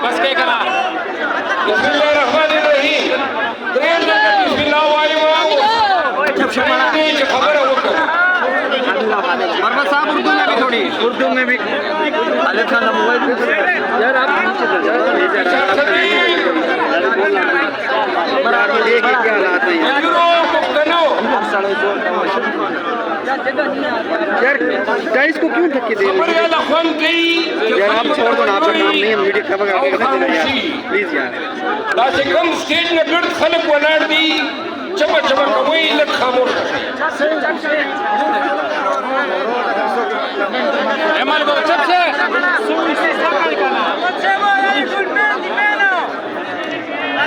बस के करा बिस्मिल्लाहिर्रहमानिर्रहीम खबर मोहम्मद साहब उर्दू में भी थोड़ी उर्दू में भी खालिद खान मोबाइल यार आप क्या हालात है यार गाइस को क्यों धक्के दे रहे हैं यार आप छोड़ दो ना आपका नाम नहीं है वीडियो खबर आगे प्लीज यार दासे कम स्टेज में गर्द खलक वनाड़ दी चमक चमक वही लग खामोश एमएल को सबसे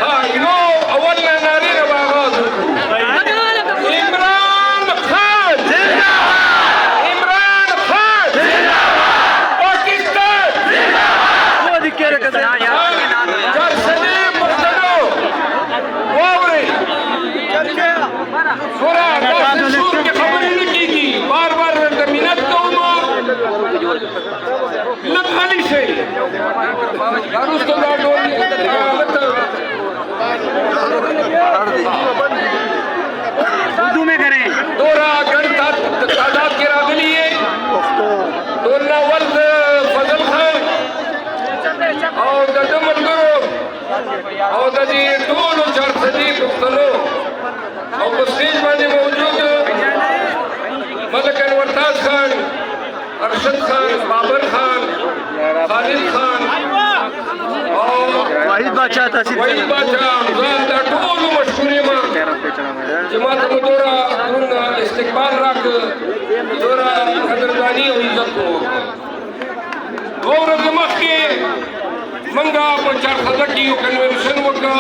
हाँ इनो अव्वल नारी रवागाज इमरान खान इमरान खान पाकिस्तान मोदी के रखते हैं यार यार सलीम मुर्तदो वावरी थोड़ा सूर की खबर ही नहीं की बार बार मिनट तो लखाली से दारुस तो ना डोल उर्दू में करें दोरा गणता तादाद के रागलिए दोना वल्द फजल खान और दजमल गुरु और दजी टोलो चार सदी पुख्तनो और स्टेज में मौजूद मलक अनवर ताज खान अरशद खान बाबर खान खालिद खान और वाहिद बादशाह वही बादशाह हमजाद टोलो मशहूरी मां जमात मुदोरा दुना इस्तिकबाल रख दोरा कदरदानी और इज्जत को और जमात के मंगा पर चार खदकी कन्वेंशन वका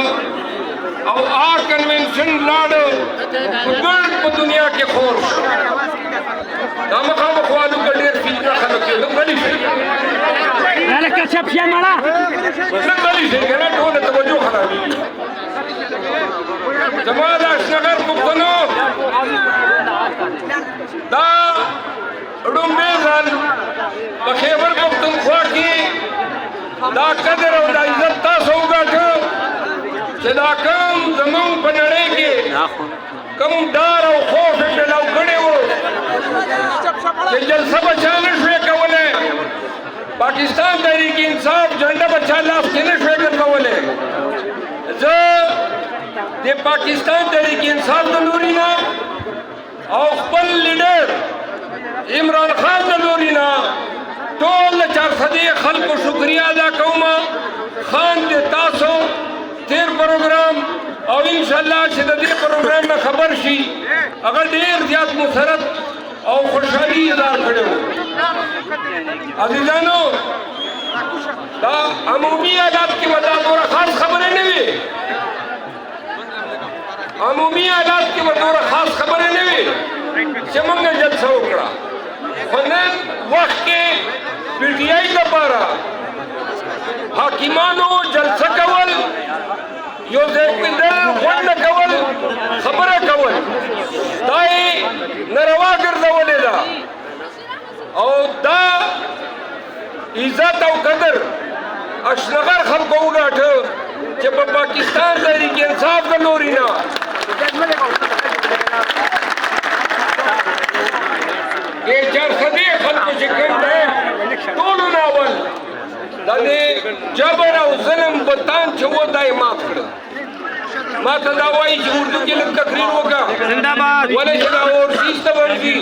और आ कन्वेंशन लाड गुड दुनिया के खोर हम खाम ख्वालू गडेर फितना खलक के गली से मैंने कशफ किया मारा गली से कहना टोन तवज्जो खराबी जमात अशनगर मुक्तनो दा रुमेजन बखेबर पख्तूनख्वा की दा कदर और दा इज्जत तास होगा कि दा कम जमून पनड़े के कम डार और खौफ मिलाव खड़े हो कि जलसा बचाने से कवले पाकिस्तान तहरीक इंसाफ झंडा बचा लाफ किने से कवले जो ये पाकिस्तान तहरीक इंसाफ नूरी ना और खपल लीडर इमरान खान नूरी ना टोल चार सदी खल्क को शुक्रिया अदा कौमा खान दे तासो तेर प्रोग्राम और इंशाल्लाह शिदती प्रोग्राम में खबर शी अगर देर ज्यादा मुसरत और खुशहाली इदार खड़े हो अजीजानो दा अमूमी आदात की वजह और खास खबरें नहीं अमूमी आदात की वजह खास खबरें नहीं चमंग जलसा उकड़ा फनन वक्त के पीटीआई का पारा हाकिमानो जलसा कवल यो देखिंदल वन कवल खबर कवल दाई नरवा गर्दवले दा और दा इज्जत और कदर अशनगर खल्को उगाठ जब पाकिस्तान तहरीक इंसाफ का नूरी ना ये चार सदी खल्को शिकन है टोलो नावल दादे जबर और ज़ुल्म बतान छुओ दाई माफ कर माता दावाई उर्दू के लिए तकरीर होगा जिंदाबाद वाले जगह और सीस्ता बंदी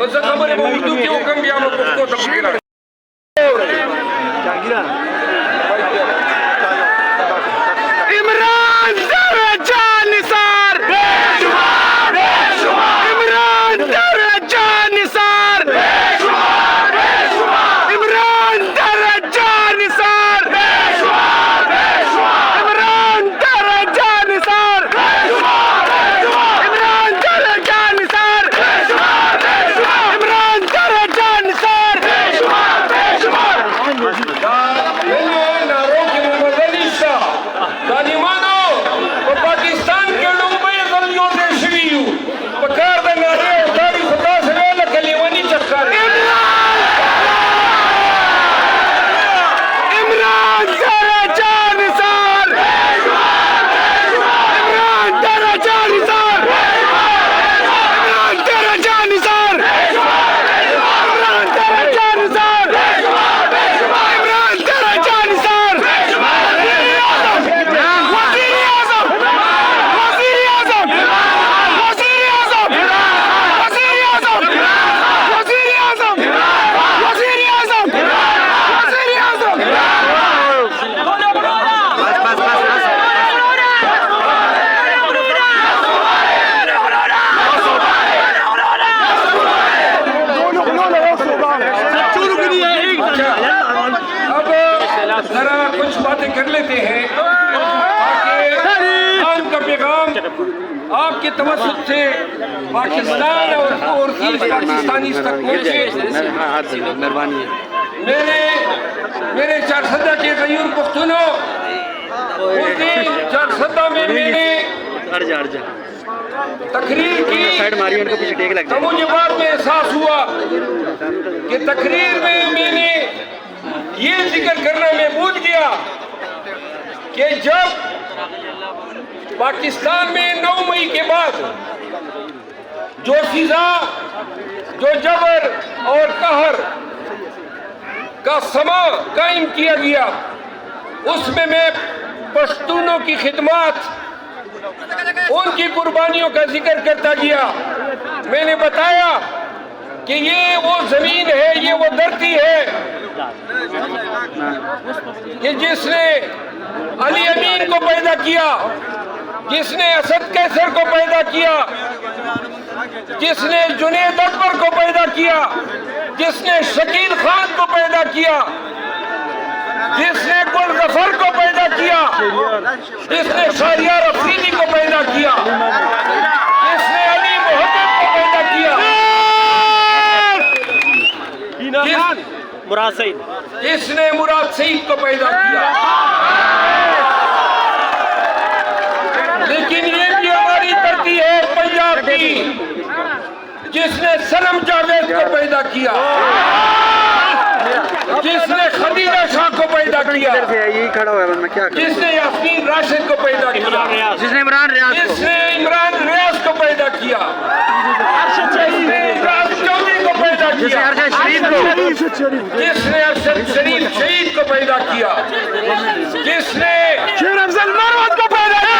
उस खबर में उर्दू के हुक्म भी हम को तकरीर इमरान दर्जा निसार बेशुमार इमरान दर्जा निसार बेशुमार इमरान दर्जा निसार इमरान दर्जा निसार इमरान दर्जा निसार इमरान दर्जा निसार हैं ताकि खान का पैगाम आपके तवज्जुह से पाकिस्तान और पाकिस्तानी तक पहुंचे। मेहरबानी। मेरे चारसदा के गयूर पुख्तूनों, उस दिन चारसदा में मैंने तकरीर की तो मुझे बाद में एहसास हुआ कि तकरीर में मैंने ये जिक्र करना मैं भूल गया कि जब पाकिस्तान में 9 मई के बाद जो फिजा, जो जबर और कहर का समा कायम किया गया, उसमें मैं पश्तूनों की खिदमत, उनकी कुर्बानियों का जिक्र करता गया। मैंने बताया कि ये वो जमीन है, ये वो धरती है कि जिसने अली अमीन को पैदा किया, जिसने असद कैसर को पैदा किया, जिसने जुनैद अकबर को पैदा किया, जिसने शकील खान को पैदा किया, जिसने गुल गफर को पैदा किया, जिसने शहरियार अफरीदी को पैदा किया, जिसने अली मोहम्मद को पैदा किया, जिसने मुराद सईद को पैदा किया। लेकिन ये भी हमारी धरती है पंजाब की, जिसने सनम जावेद को पैदा किया, जिसने खदीजा शाह को पैदा किया, यही खड़ा हुआ है, मैं क्या करूं? जिसने यास्मीन राशिद को पैदा किया, जिसने इमरान रियाज को पैदा किया, जिसने इमरान चौधरी को पैदा किया, जिसने अरशद शरीफ शहीद को पैदा किया, जिसने शेर अफजल मरवत को पैदा किया,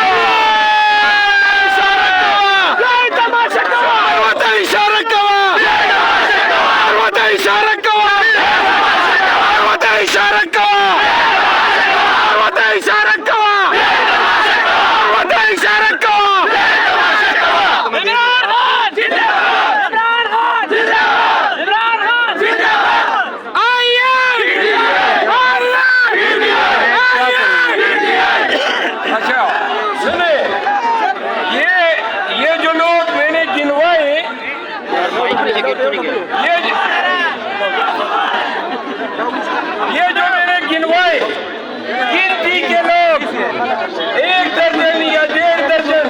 ये जो मैंने गिनवाए, गिनती के लोग 1 दर्जन या 1.5 दर्जन,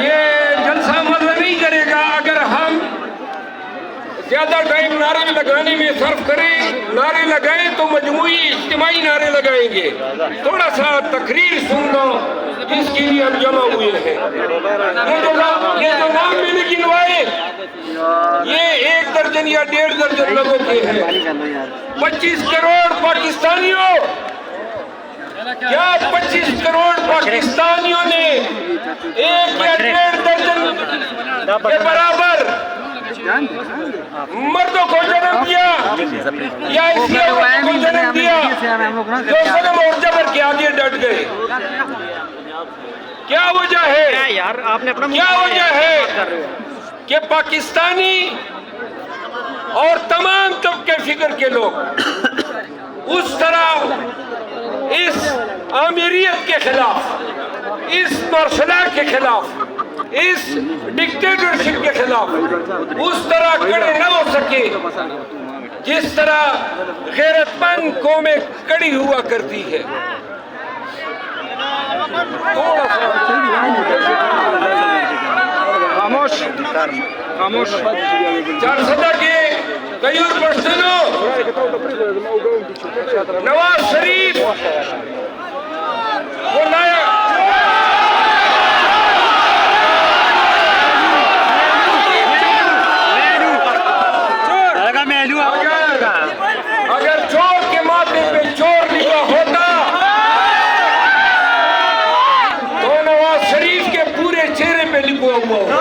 ये जलसा मजा नहीं करेगा अगर हम ज्यादा टाइम नारे लगाने में सर्फ करें। नारे लगाएं तो मजमूई इज्तिमाई नारे लगाएंगे। थोड़ा सा तकरीर सुन लो जिसके लिए हम जमा हुए हैं। ये जो नाम मैंने गिनवाए, ये 1 दर्जन या 1.5 दर्जन लोगों के हैं। 25 करोड़ पाकिस्तानियों, क्या 25 करोड़ पाकिस्तानियों ने 1 या 1.5 दर्जन के बराबर मर्दों को जन्म दिया या इसलिए को जन्म दिया जो जुल्म और जबर के आगे डट गए? क्या वजह है यार? आपने अपना क्या वजह है कि पाकिस्तानी और तमाम तबके फिक्र के लोग उस तरह इस आमिरियत के खिलाफ, इस मर्सला के खिलाफ, इस डिक्टेटरशिप के खिलाफ उस तरह खड़े न हो सके जिस तरह गैरतमंद कौमें खड़ी हुआ करती है। खामोश खामोश। चारसदा के गयूर पश्तूनों, नवाज शरीफ को लाया अगर चोर के माथे पे चोर लिखा होता तो नवाज शरीफ के पूरे चेहरे पे लिखा हुआ होता।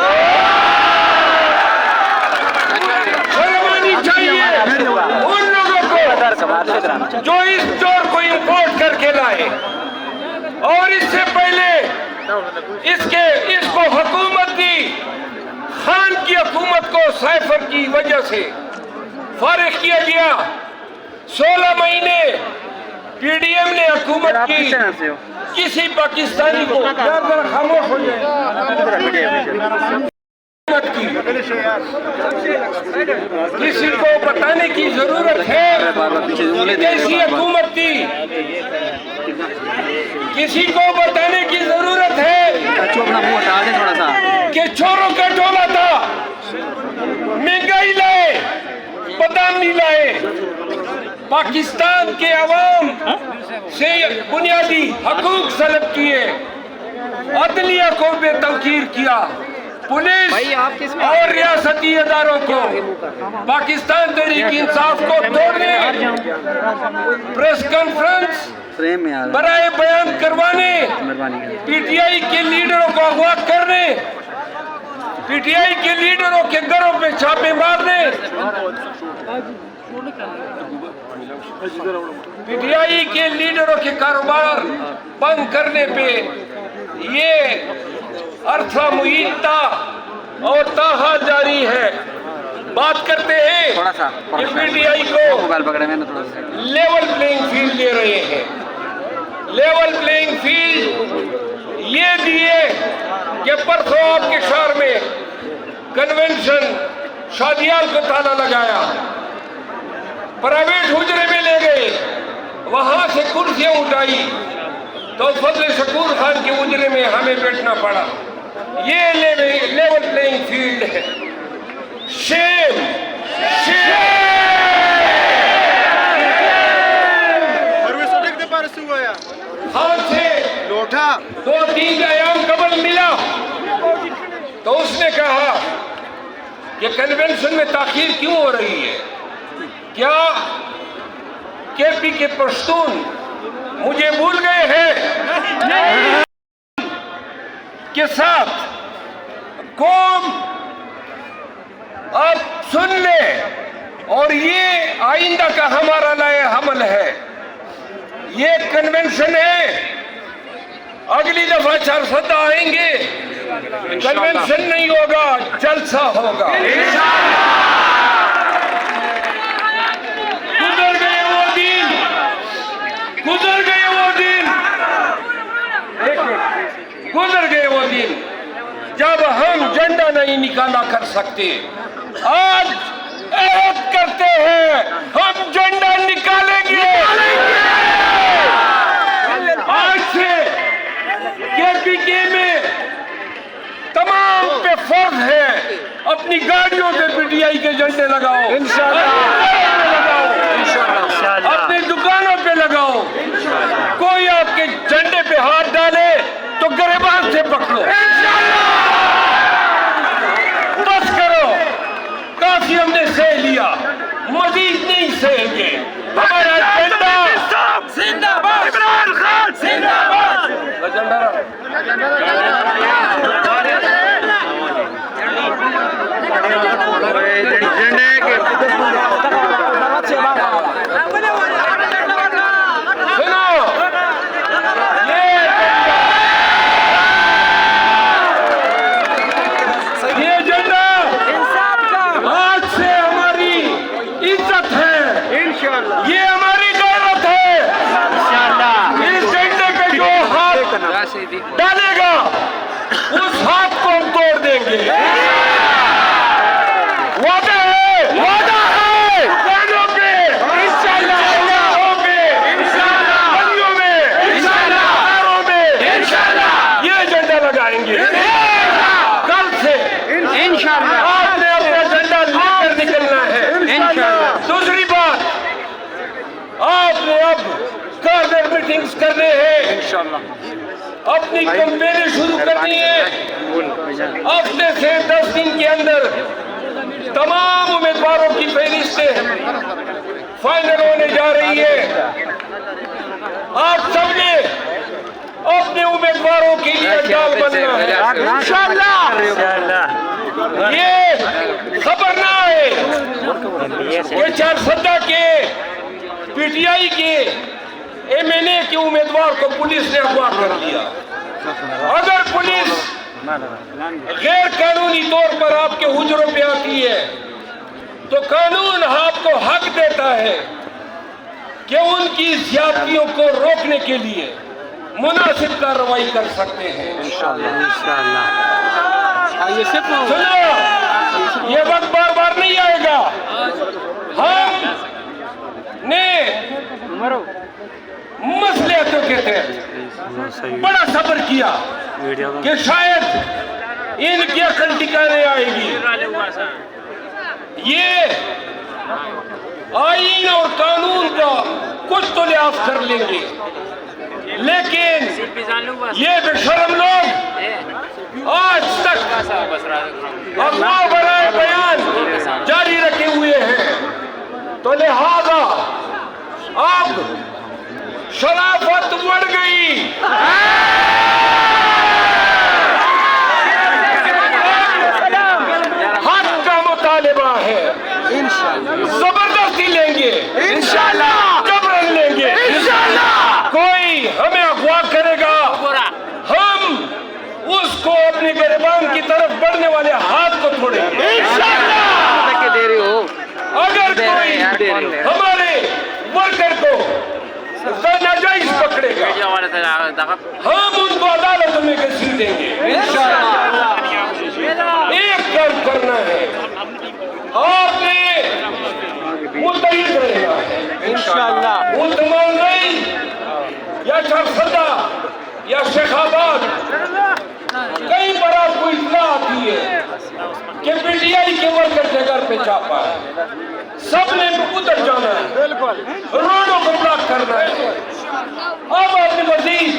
शर्म आनी चाहिए उन लोगों को जो इस चोर को इंपोर्ट करके लाए और इससे पहले इसको हुकूमत दी, खान की हुकूमत को साइफर की वजह से फारिग किया गया। 16 महीने पीडीएम ने हुकूमत की, किसी पाकिस्तानी को खामोश हो जाए किसी को बताने की जरूरत है कैसी हुकूमत थी, किसी को बताने की जरूरत है कि चोरों का टोला था, महंगाई लाए, बादाम नहीं लाए, पाकिस्तान के अवाम से बुनियादी हकूक सलब किए, अदलिया को बेतौकीर किया, पुलिस और रियासती इदारों को पाकिस्तान तहरीक इंसाफ को तोड़ने, प्रेस कॉन्फ्रेंस बराए बयान करवाने, पीटीआई के लीडरों को अगवा करने, पीटीआई के लीडरों के घरों पे छापे मारने, पीटीआई के लीडरों के कारोबार बंद करने पे ये अरसा मुइत्ता और ताहा जारी है। बात करते हैं कि पीटीआई को लेवल प्लेइंग फील्ड दे रहे हैं। लेवल प्लेइंग फील्ड ये दिए कि परसों आपके शहर में कन्वेंशन शादियाल को ताला लगाया, प्राइवेट हुजरे में ले गए, वहां से कुर्सियां उठाई तो फजल शकूर खान के हुजरे में हमें बैठना पड़ा। ये लेवल प्लेइंग फील्ड है। शेम खान से लोटा 2-3 अयाम कबल मिला तो उसने कहा कि कन्वेंशन में ताखीर क्यों हो रही है, क्या केपी के पश्तून मुझे भूल गए हैं के साथ कौम अब सुन ले, और ये आइंदा का हमारा लाए हमल है। ये कन्वेंशन है, अगली दफा 4 सदा आएंगे, कन्वेंशन नहीं होगा, जलसा होगा। गुजर गए वो दिन, गुजर गए वो दिन, गुजर गए वो दिन जब हम झंडा नहीं निकाला कर सकते। आज ऐलान करते हैं हम झंडा निकालेंगे। आज से केपीके में तमाम पे फर्ज है अपनी गाड़ियों पे पीटीआई के झंडे लगाओ, अपनी दुकानों पे लगाओ। कोई आपके झंडे पे हाथ डाले तो गिरबान से पकड़ो। बस करो, काफी हमने सह लिया, मजीद नहीं सहेंगे। हमारा झंडा जिंदाबाद, इमरान खान जिंदाबाद। डालेगा उस हाथ को हम तोड़ देंगे। वादा है, वादा है, दुकानों पे इंशाल्लाह, गलियों में इंशाल्लाह, घरों में इंशाल्लाह ये झंडा लगाएंगे। कल से इंशाल्लाह आपने अपना झंडा लेकर निकलना है इंशाल्लाह। दूसरी बात, आपने अब कार्डर मीटिंग्स करने हैं इंशाल्लाह, अपनी कंपेनें शुरू करनी है। हफ्ते से 10 दिन के अंदर तमाम उम्मीदवारों की फहरिस्तें फाइनल होने जा रही है। आप सबने अपने उम्मीदवारों के लिए डाल बनना है इंशाल्लाह। ये खबर ना आए कि 4 सदा के पीटीआई के एमएनए के उम्मीदवार को पुलिस ने अगवा कर लिया। अगर पुलिस गैर कानूनी तौर पर आपके हुजरों पे आती है तो कानून आपको हक देता है कि उनकी ज्यादतियों को रोकने के लिए मुनासिब कार्रवाई कर सकते हैं। सुनो, ये वक्त बार बार नहीं आएगा। हमने मसलियतों के तहत बड़ा सब्र किया कि शायद इनकी अकल ठिकाने आएगी। ये आईन और कानून का कुछ तो लिहाज कर लेंगे, लेकिन ये बेशरम लोग आज तक अफवाह बराए बयान जारी रखे हुए हैं। तो लिहाजा अब शराफत बढ़ गई, हक का मुतालिबा है। जबरदस्ती लेंगे इंशाल्लाह, जबरन लेंगे इंशाल्लाह। कोई हमें अगवा करेगा, हम उसको अपने गिरबान की तरफ बढ़ने वाले हाथ को छोड़ेंगे इंशाल्लाह। अगर कोई हमारे वर्कर को नाजायज पकड़ेगा, हम उनको अदालत में घसीटेंगे इंशाल्लाह। एक काम करना है, आपने मुतहिद रहना है इंशाल्लाह। मुल्तमान नहीं या चारसदा या शेखाबाद, कहीं पर आपको इत्तला आती है कि पीटीआई के वर्कर के घर पे छापा है, सबने उधर जाना है, रोडों को ब्लॉक करना है। अब आपने मजीद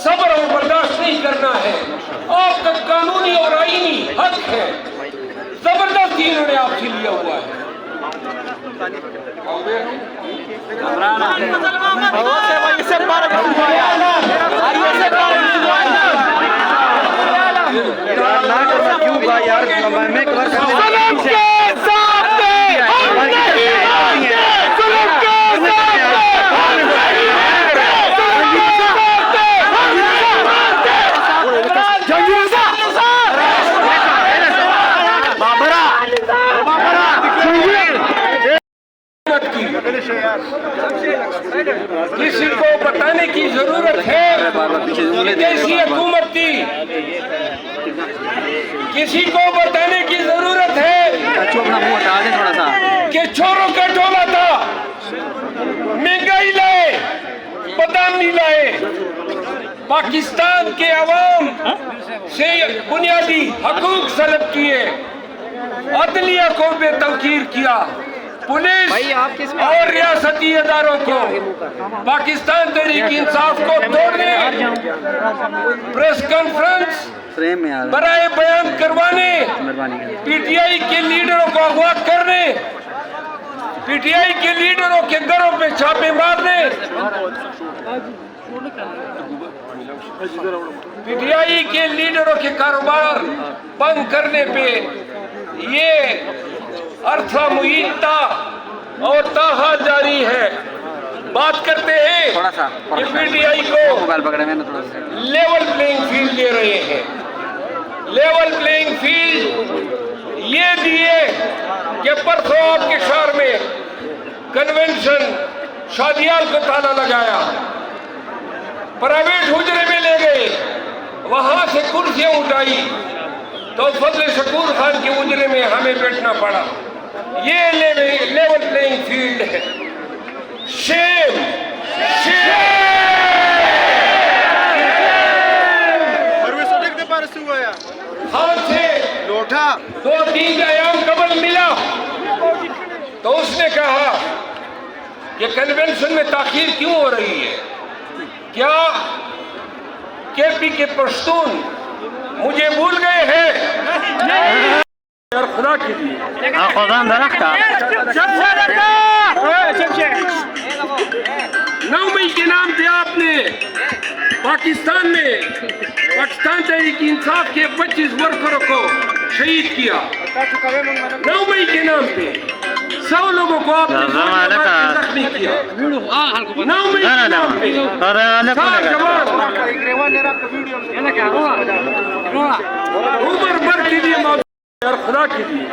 सब्र और बर्दाश्त नहीं करना है। आपका कानूनी और आईनी हक है, जबरदस्ती इन्होंने आपसे लिया हुआ है। क्यों भाई यार, मैं किसी को बताने की जरूरत है कैसी हुकूमत थी, किसी को बताने की जरूरत है कि चोरों का टोला था, महंगाई लाए, बादाम नहीं लाए, पाकिस्तान के अवाम से बुनियादी हकूक सलब किए, अदलिया को बेतौकीर किया, पुलिस और रियासती इदारों को पाकिस्तान तहरीक इंसाफ को तोड़ने, प्रेस कॉन्फ्रेंस बराए बयान करवाने, पीटीआई के लीडरों को अगवा करने, पीटीआई के लीडरों के घरों पे छापे मारने, पीटीआई के लीडरों के कारोबार बंद करने पे ये अर्थवा मुइत्ता और ताहा जारी है। बात करते हैं कि पीटीआई को लेवल प्लेइंग फील्ड दे रहे हैं। लेवल प्लेइंग फील्ड ये दिए कि परसों आपके शहर में कन्वेंशन शादियाल को ताला लगाया, प्राइवेट हुजरे में ले गए, वहां से कुर्सियां उठाई तो फजल शकूर खान के हुजरे में हमें बैठना पड़ा। ये लेवल प्लेइंग फील्ड है। शेम हाथ से लोटा 2-3 अयाम कबल मिला तो उसने कहा कि कन्वेंशन में ताखीर क्यों हो रही है, क्या केपी के पश्तून मुझे भूल गए हैं? खुदा के लिए 9 मई के नाम पे आपने पाकिस्तान में पाकिस्तान तहरीक इंसाफ के 25 वर्करों को शहीद किया। 9 मई के नाम पे 100 लोगों को आपने जख्मी किया। 9 मई के नाम पे 4 जवान उम्र भर के लिए मौजूद है और खुदा के लिए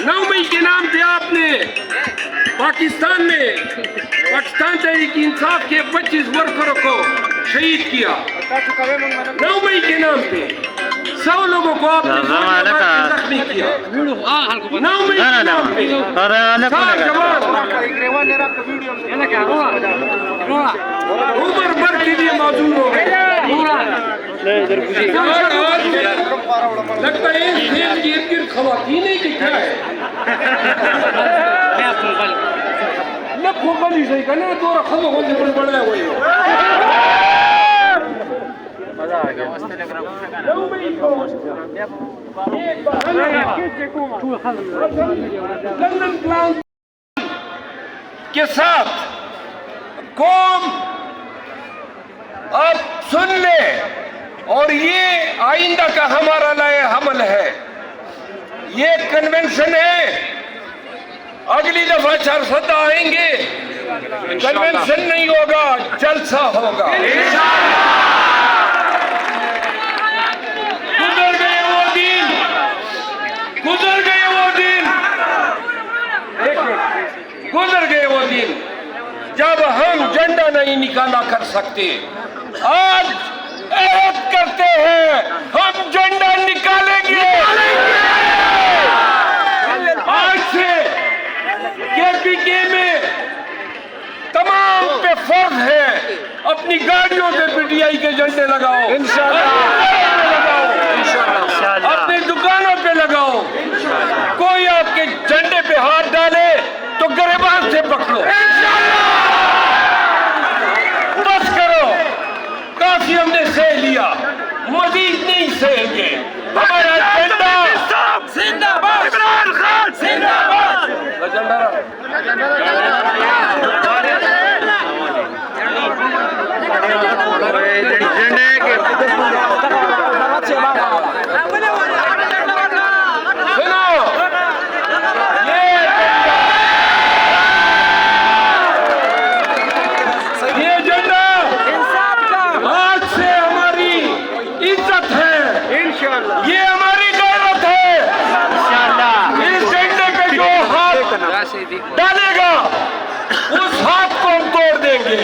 9 मई के नाम पे आपने पाकिस्तान तहरीक इंसाफ के 25 वर्करों को शहीद किया। 9 मई के नाम पे 100 लोगों को आपने जख्मी किया। 9 मई के नाम पे 4 जवान उम्र भर के लिए मौजूद हो गए। लगता है इस खेल की इर्द-गिर्द खवातीन ही क्या है। मैं फोकल ही सही करना तो रखम हो गई बड़ी बड़ा है वही मजा आ गया लंदन क्लाउन के साथ कौम अब सुन ले और ये आइंदा का हमारा लाए हमल है। ये कन्वेंशन है। अगली दफा 4 सदा आएंगे, कन्वेंशन नहीं होगा, जलसा होगा। गुजर गए वो दिन, गुजर गए वो दिन, गुजर गए वो दिन जब हम झंडा नहीं निकाला कर सकते। आज ऐहद करते हैं हम झंडा निकालेंगे। आज से केपीके में तमाम पे फर्ज है अपनी गाड़ियों पे पीटीआई के झंडे लगाओ, इंशाअल्लाह, अपनी दुकानों पे लगाओ। कोई आपके झंडे पे हाथ डाले तो गिरबान से पकड़ो। बस करो, काफी हमने सह लिया, मजीद नहीं सहेंगे। हमारा झंडा जिंदाबाद, इमरान खान जिंदाबाद। डालेगा उस हाथ को हम तोड़ देंगे।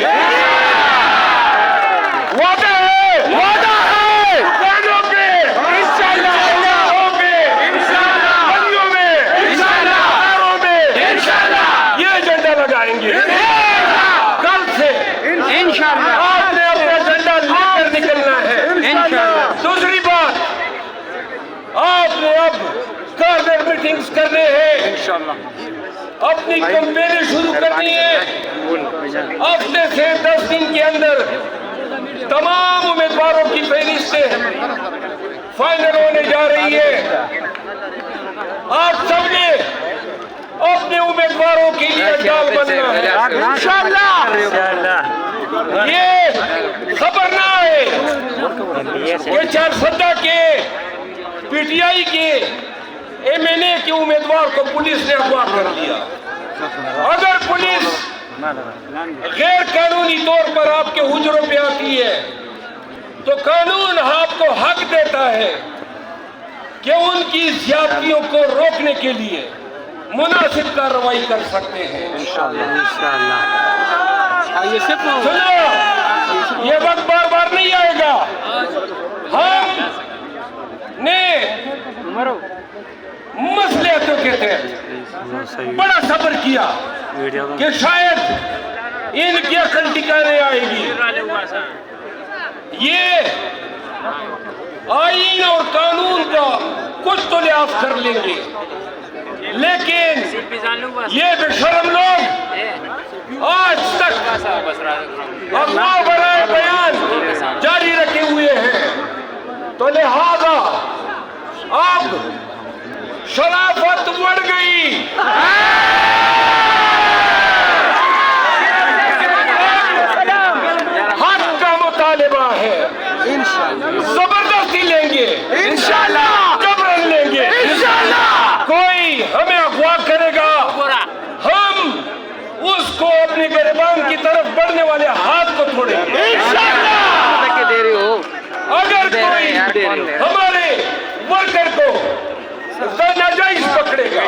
वादा है, वादा है। दुकानों पे इंशाअल्लाह, गलियों में इंशाअल्लाह, घरों में इंशाअल्लाह ये झंडा लगाएंगे। कल से इंशाअल्लाह आपने अपना झंडा लेकर निकलना है इंशाअल्लाह। दूसरी बात, आपने अब कार्डर मीटिंग्स करने हैं इंशाअल्लाह। अपनी कंपेनें शुरू करनी है। हफ्ते से 10 दिन के अंदर तमाम उम्मीदवारों की फहरिस्तें फाइनल होने जा रही है। आप सबने अपने उम्मीदवारों के लिए डाल बनना है इंशाअल्लाह। ये खबर ना आए कि 4 सदा के पीटीआई के एमएनए के उम्मीदवार को पुलिस ने अगवा कर दिया। अगर पुलिस गैर कानूनी तौर पर आपके हुजरों पे आती है तो कानून आपको हक देता है कि उनकी ज्यादतियों को रोकने के लिए मुनासिब कार्रवाई कर सकते हैं इंशाअल्लाह। सुनो, ये वक्त बार बार नहीं आएगा। हमने मसलियतों के तहत बड़ा सब्र किया कि शायद इनकी अकल ठिकाने आएगी। ये आईन और कानून का कुछ तो लिहाज कर लेंगे, लेकिन ये बेशरम लोग आज तक अफवाह बराए बयान जारी रखे हुए हैं। तो लिहाजा अब शराफत बढ़ गई। हक का मुतालिबा है, जबरदस्त जबरदस्ती लेंगे, इंशाल्लाह जबरन लेंगे, इंशाल्लाह। कोई हमें अगवा करेगा, हम उसको अपने गिरबान की तरफ बढ़ने वाले हाथ को तोड़ेंगे इंशाल्लाह। तक दे रहे हो अगर कोई हमारे वर्कर को नाजायज पकड़ेगा,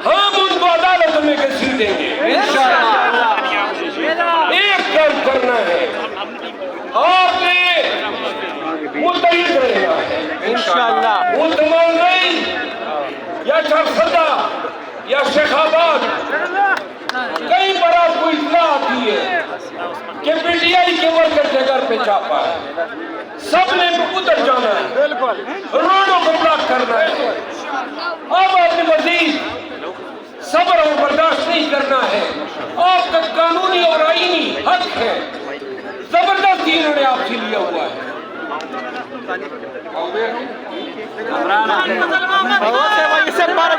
हम उनको अदालत में घसीटेंगे इंशाल्लाह। एक काम करना है, आपने मुतहिद रहना है इंशाल्लाह। मुतमान नहीं या चारसदा या शेखाबाद, कहीं पर आपको इतना आती है कि पीटीआई के वर्कर के घर पे छापा है, सबने उधर जाना है, बिल्कुल रोडों को ब्लॉक करना है। अब आपने मजीद सब्र और बर्दाश्त नहीं करना है, आपका कानूनी और आईनी हक है, जबरदस्ती इन्होंने आपसे लिया हुआ है। बहुत से भाई इससे बार